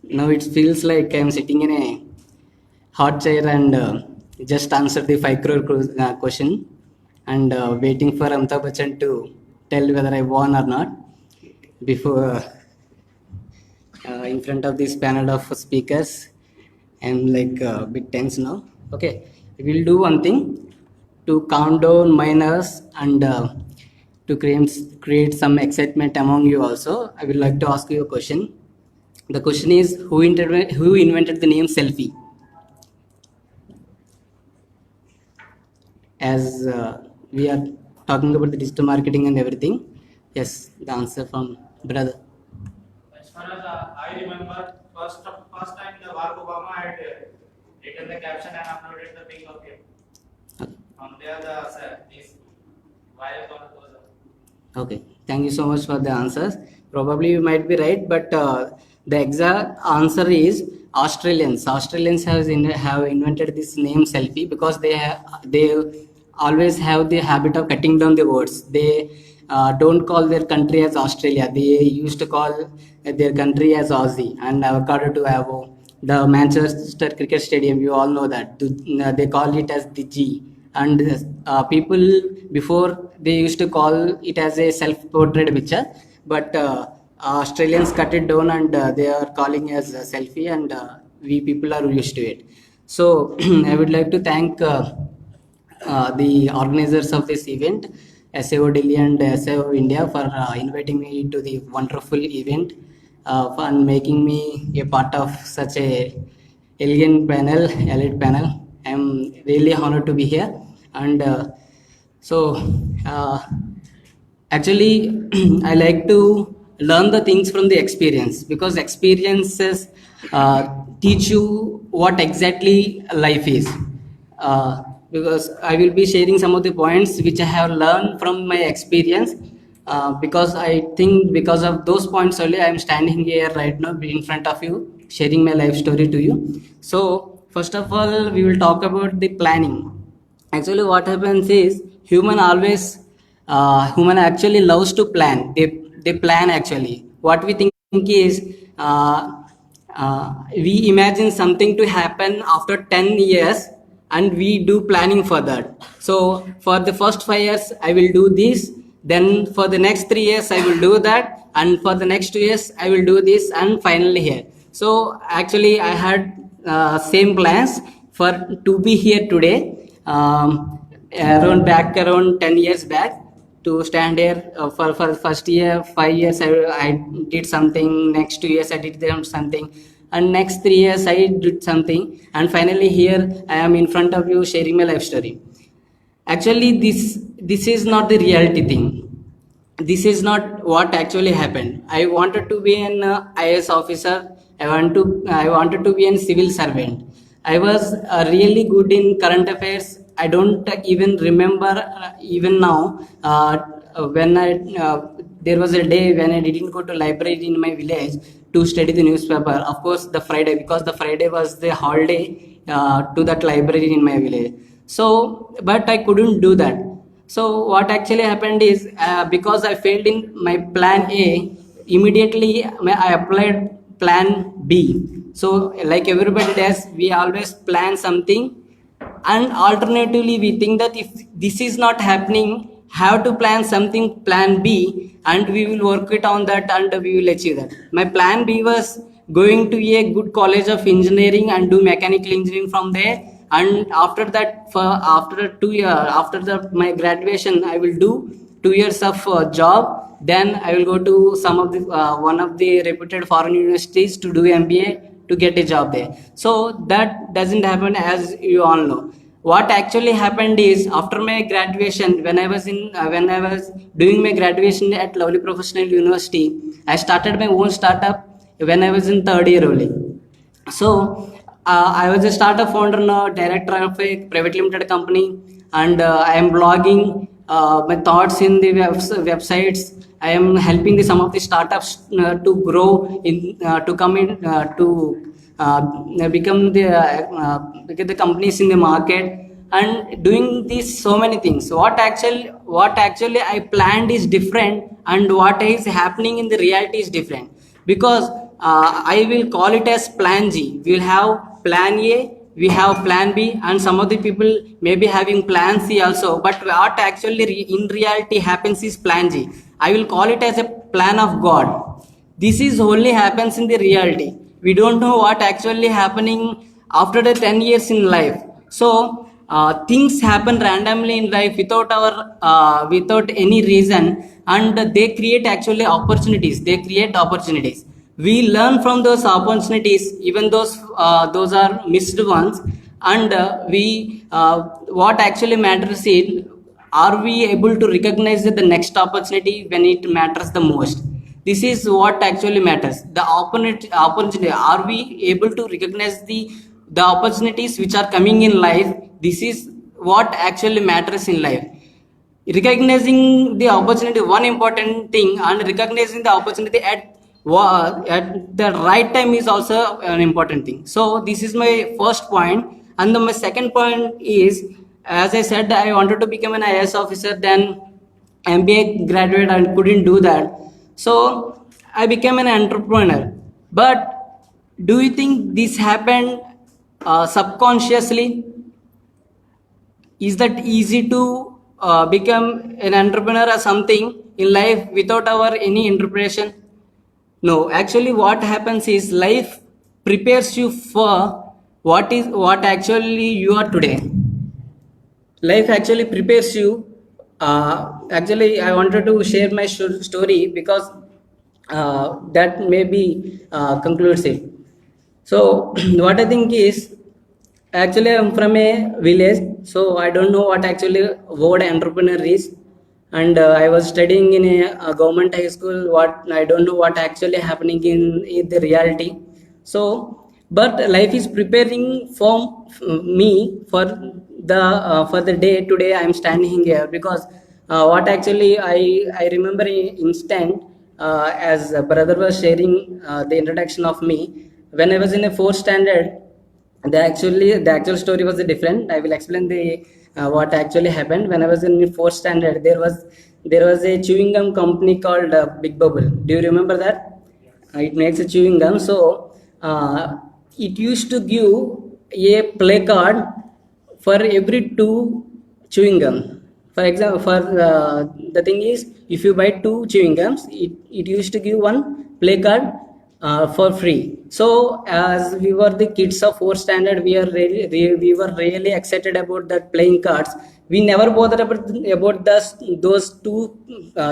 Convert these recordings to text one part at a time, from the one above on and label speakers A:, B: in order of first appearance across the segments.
A: Now it feels like I'm sitting in a hot chair and just answer the 5 crore question and waiting for Amitabh Bachchan to tell whether I won or not before in front of this panel of speakers. I'm like a bit tense now. Okay, we'll do one thing to count down miners and to create some excitement among you also. I would like to ask you a question. The question is who invented the name selfie? As we are talking about the digital marketing and everything. Yes, the answer from brother.
B: As far as I remember, first time the Barack Obama had written the caption and uploaded the pic of him.
A: Okay.
B: From there, this viral comment was
A: Okay, thank you so much for the answers. Probably you might be right, but the exact answer is Australians. Australians have invented this name selfie because they always have the habit of cutting down the words. They don't call their country as Australia. They used to call their country as Aussie. And avocado to avo. The Manchester Cricket Stadium, you all know that. They call it as the G. And people before they used to call it as a self-portrait picture, but Australians cut it down and they are calling as a selfie, and we people are used to it. So I would like to thank the organizers of this event, SAO Delhi and SAO India, for inviting me to the wonderful event and making me a part of such a elegant panel, elite panel. I'm really honored to be here, and so actually I like to learn the things from the experience because experiences teach you what exactly life is. Because I will be sharing some of the points which I have learned from my experience. Because I think because of those points only I am standing here right now in front of you, sharing my life story to you. So first of all, we will talk about the planning. Actually, what happens is human actually loves to plan. They plan actually. What we think is we imagine something to happen after 10 years and we do planning for that. So for the first 5 years I will do this, then for the next 3 years I will do that, and for the next 2 years I will do this, and finally here. So actually I had same plans for to be here today, around 10 years back, to stand here for first year 5 years I did something, next 2 years I did something, and next 3 years I did something, and finally here I am in front of you sharing my life story. Actually this is not the reality thing. This is not what actually happened. I wanted to be an IAS officer. I wanted to be a civil servant. I was really good in current affairs. I don't even remember even now when I there was a day when I didn't go to library in my village to study the newspaper. Of course, the Friday, because the Friday was the holiday to that library in my village. So, but I couldn't do that. So what actually happened is because I failed in my plan A, immediately I applied plan B. So like everybody does, we always plan something, and alternatively we think that if this is not happening, have to plan something plan B, and we will work it on that and we will achieve that. My plan B was going to a good college of engineering and do mechanical engineering from there, and after that for after 2 years after my graduation I will do 2 years of job, then I will go to some of the one of the reputed foreign universities to do MBA to get a job there. So that doesn't happen, as you all know. What actually happened is after my graduation, when I was doing my graduation at Lovely Professional University, I started my own startup when I was in third year only. So I was a startup founder now, director of a private limited company, and I am blogging my thoughts in the websites. I am helping some of the startups to grow in to come in become the companies in the market, and doing these so many things. What actually I planned is different, and what is happening in the reality is different, because I will call it as plan G. We will have plan A, we have plan B, and some of the people may be having plan C also. But what actually in reality happens is plan G. I will call it as a plan of God. This is only happens in the reality. We don't know what actually happening after the 10 years in life. So things happen randomly in life without our without any reason, and they create actually opportunities. They create opportunities. We learn from those opportunities, even those are missed ones, and we what actually matters is, are we able to recognize the next opportunity when it matters the most? This is what actually matters. The opportunity, are we able to recognize the opportunities which are coming in life? This is what actually matters in life. Recognizing the opportunity, one important thing, and recognizing the opportunity at the right time is also an important thing. So this is my first point. And then my second point is, as I said, I wanted to become an IAS officer, then MBA graduate and couldn't do that. So I became an entrepreneur. But do you think this happened subconsciously? Is that easy to become an entrepreneur or something in life without our any interpretation? No, actually what happens is life prepares you for what actually you are today. Life actually prepares you. Actually I wanted to share my story because that maybe concludes it. So what I think is, actually I'm from a village, so I don't know what actually word entrepreneur is. And I was studying in a government high school. What I don't know what actually happening in the reality. So, but life is preparing for me for the day today I am standing here, because what actually I remember in instant, as a brother was sharing the introduction of me when I was in a fourth standard. The actual story was different. I will explain the what actually happened. When I was in fourth standard, there was a chewing gum company called Big Bubble. Do you remember that? It makes a chewing gum. So it used to give a play card for every two chewing gum. For example, the thing is, if you buy two chewing gums, it used to give one play card for free. So as we were the kids of fourth standard, we were really excited about that playing cards. We never bothered about those two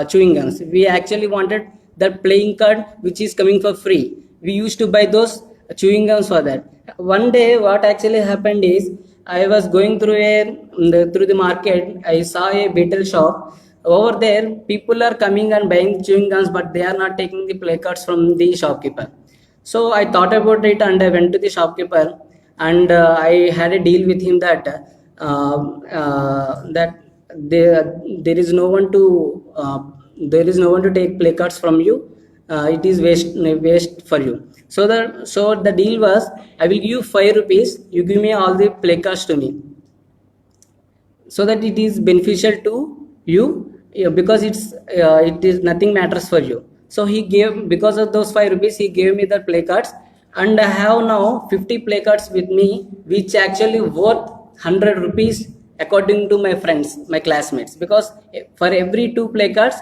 A: chewing gums. We actually wanted that playing card which is coming for free. We used to buy those chewing gums for that. One day what actually happened is, I was going through the market. I saw a beetle shop. Over there, people are coming and buying chewing gums, but they are not taking the play cards from the shopkeeper. So I thought about it, and I went to the shopkeeper, and I had a deal with him that there is no one to take play cards from you. It is waste for you. So the deal was, I will give you 5 rupees. You give me all the play cards to me, so that it is beneficial to you, because it is nothing matters for you. So he gave, because of those 5 rupees, he gave me the play cards, and I have now 50 play cards with me, which actually worth 100 rupees according to my friends, my classmates, because for every 2 play cards,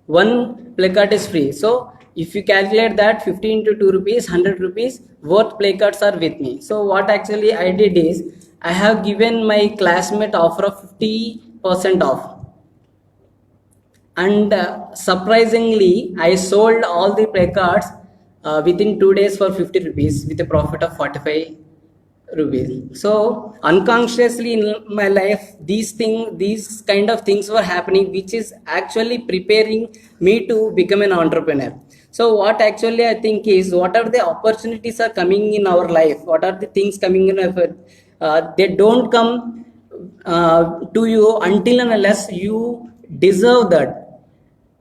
A: 1 play card is free. So if you calculate that, 50 into 2 rupees, 100 rupees worth play cards are with me. So what actually I did is, I have given my classmate offer of 50% off, and surprisingly I sold all the play cards within 2 days for 50 rupees with a profit of 45 rupees. So unconsciously in my life, these kind of things were happening, which is actually preparing me to become an entrepreneur. So what actually I think is, what are the opportunities are coming in our life, what are the things coming in our they don't come to you until and unless you deserve that.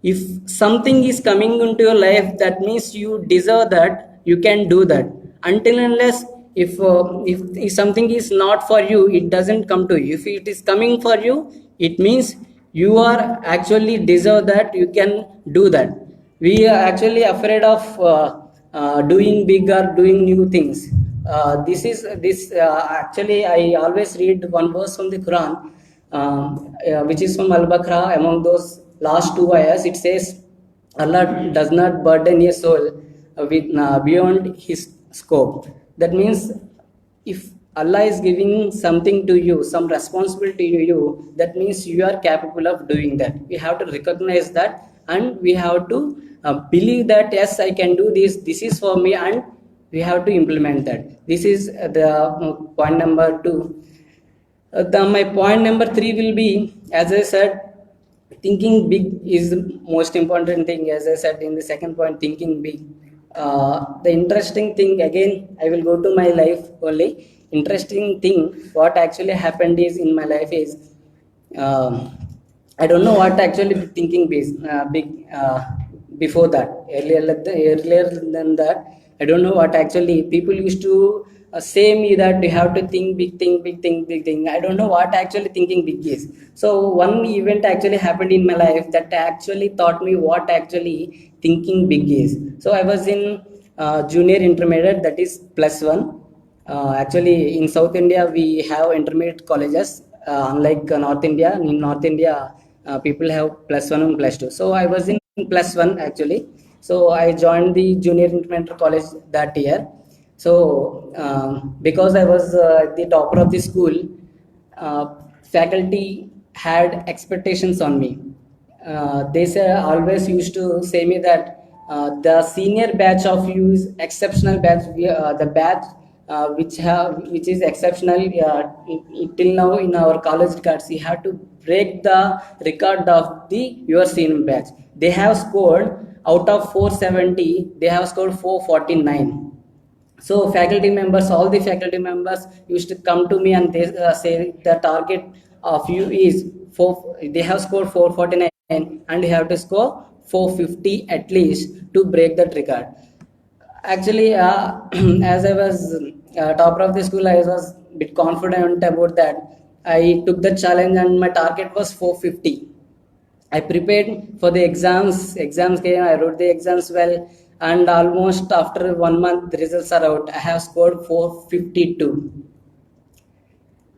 A: If something is coming into your life, that means you deserve that, you can do that. Until and unless, if something is not for you, it doesn't come to you. If it is coming for you, it means you are actually deserve that, you can do that. We are actually afraid of doing big or doing new things. This actually I always read one verse from the Quran, which is from Al-Baqarah. Among those last two ayahs, it says, Allah does not burden a soul with beyond his scope. That means if Allah is giving something to you, some responsibility to you, that means you are capable of doing that. We have to recognize that, and we have to believe that yes, I can do this. This is for me, and we have to implement that. This is the point number two. My point number three will be, as I said, thinking big is the most important thing. As I said in the second point, thinking big. The interesting thing, again, I will go to my life only. Interesting thing, what actually happened is in my life is, I don't know what actually thinking big before that. Earlier than that, I don't know what actually people used to say me that you have to think big thing, big thing, big thing. I don't know what actually thinking big is. So one event actually happened in my life that actually taught me what actually thinking big is. So I was in junior intermediate, that is +1. Actually, in South India, we have intermediate colleges. Unlike North India, in North India, people have +1 and +2. So I was in +1 actually. So I joined the junior intermediate college that year. So because I was the topper of the school, faculty had expectations on me. They say, always used to say me that the senior batch of you is exceptional batch. The batch which is exceptional till now in our college records. You have to break the record of the your senior batch. They have scored out of 470. They have scored 449. So faculty members, all the faculty members used to come to me and they say the target of you is they have scored 449 and you have to score 450 at least to break that record. Actually, as I was topper of the school, I was a bit confident about that. I took the challenge and my target was 450. I prepared for the exams. Exams came. I wrote the exams well, and almost after 1 month, the results are out. I have scored 452.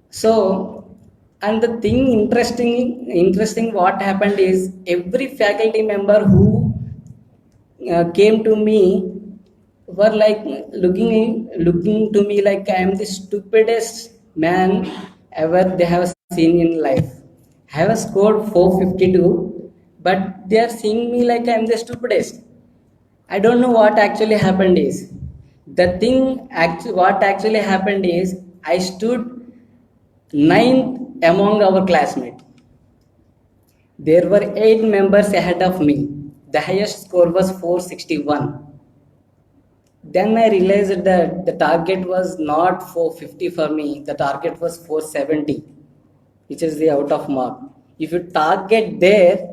A: So, and the thing interesting what happened is every faculty member who came to me were like looking to me like I am the stupidest man ever they have seen in life. I have scored 452, but they are seeing me like I am the stupidest. I don't know what actually happened is what actually happened is I stood ninth among our classmates. There were 8 members ahead of me. The highest score was 461. Then I realized that the target was not 450 for me, the target was 470, which is the out of mark. If you target there,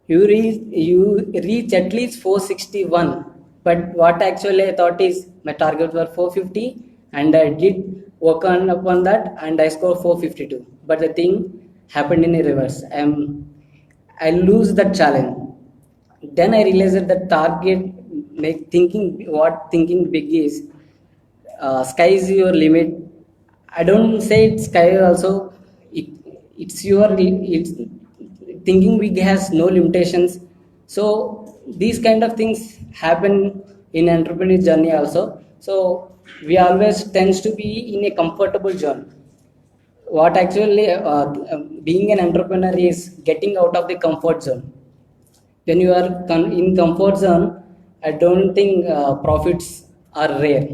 A: you reach at least 461. But what actually I thought is my target was 450 and I did work upon that and I scored 452. But the thing happened in a reverse. I lose that challenge. Then I realized that target thinking big is, sky is your limit. I don't say it's sky also. It's thinking big has no limitations. So these kind of things happen in entrepreneur journey also. So we always tends to be in a comfortable zone. What actually being an entrepreneur is getting out of the comfort zone. When you are in comfort zone, I don't think profits are rare.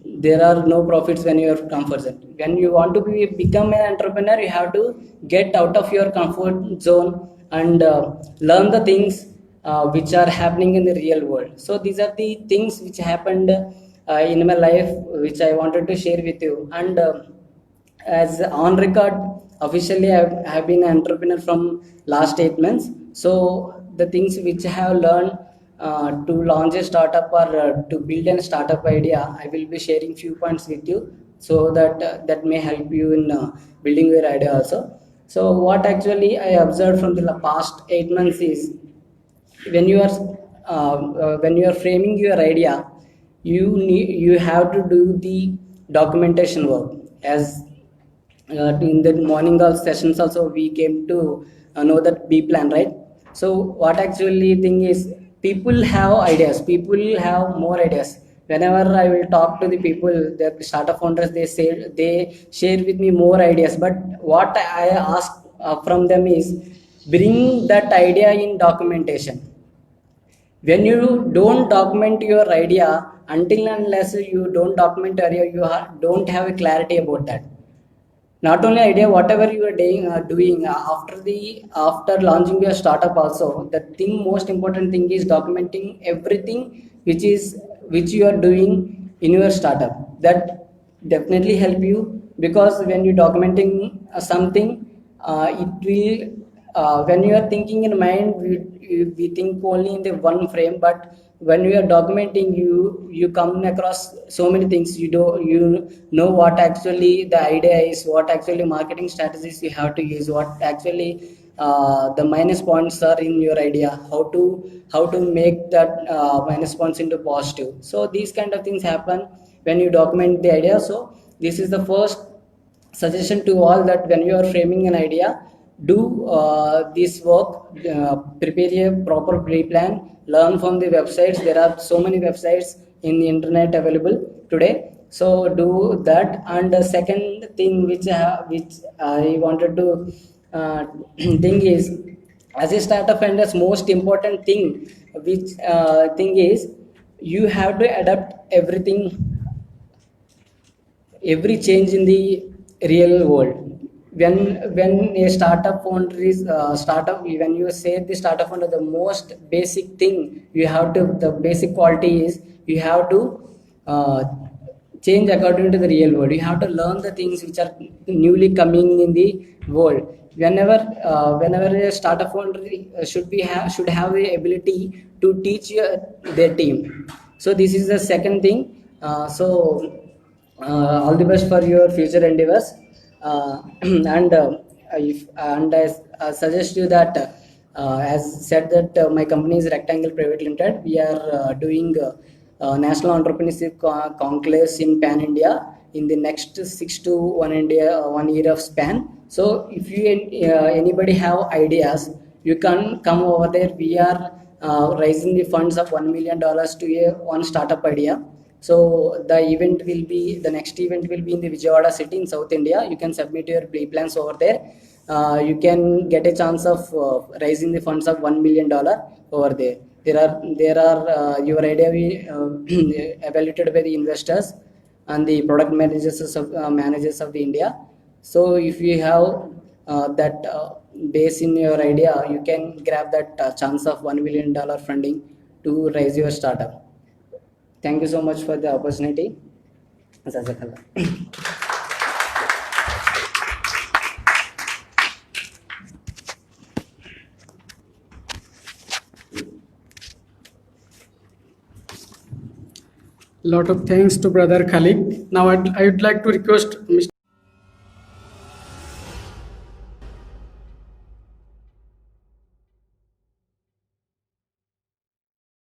A: There are no profits when you are comfort zone. When you want to become an entrepreneur, you have to get out of your comfort zone and learn the things which are happening in the real world. So these are the things which happened in my life which I wanted to share with you. And as on record, officially I have been an entrepreneur from last 8 months. So the things which I have learned to launch a startup or to build a startup idea, I will be sharing few points with you so that that may help you in building your idea also. So what actually I observed from the past 8 months is when you are when you are framing your idea, you have to do the documentation work. As in the morning sessions also we came to know that B plan, right? So what actually thing is, people have ideas, people have more ideas. Whenever I will talk to the people, the startup founders, they share with me more ideas. But what I ask from them is, bring that idea in documentation. When you don't document your idea, until and unless you don't document your idea, don't have a clarity about that. Not only idea, whatever you are doing after launching your startup also, the thing, most important thing is documenting everything which you are doing in your startup. That definitely help you, because when you documenting something, it will, when you are thinking in mind, we think only in the one frame. But when you are documenting, you come across so many things. You know what actually the idea is, what actually marketing strategies you have to use, what actually the minus points are in your idea, how to make that minus points into positive. So these kind of things happen when you document the idea. So this is the first suggestion to all, that when you are framing an idea, do this work, prepare a proper pre-plan, learn from the websites. There are so many websites in the internet available today, so do that. And the second thing which I wanted to think is, as a startup founder's most important thing, which thing is, you have to adapt every change in the real world. When a startup founder is startup when you say the startup founder, the most basic thing you have to, the basic quality is, you have to uh, change according to the real world. You have to learn the things which are newly coming in the world. Whenever a startup founder should have the ability to teach their team. So this is the second thing. So all the best for your future endeavors. And I suggest you that, as said, that my company is Rectangle Private Limited. We are doing national entrepreneurship conclaves in pan India in the next 6 to 1 year of span. So if you anybody have ideas, you can come over there. We are raising the funds of $1 million to one startup idea. So the next event will be in the Vijayawada city in South India. You can submit your plans over there. You can get a chance of raising the funds of $1 million over there. There are your idea we evaluated by the investors and the product managers of the India. So if you have that base in your idea, you can grab that chance of $1 million funding to raise your startup. Thank you so much for the opportunity. Jazakallah.
C: Lot of thanks to Brother Khalid. Now I'd like to request Mr.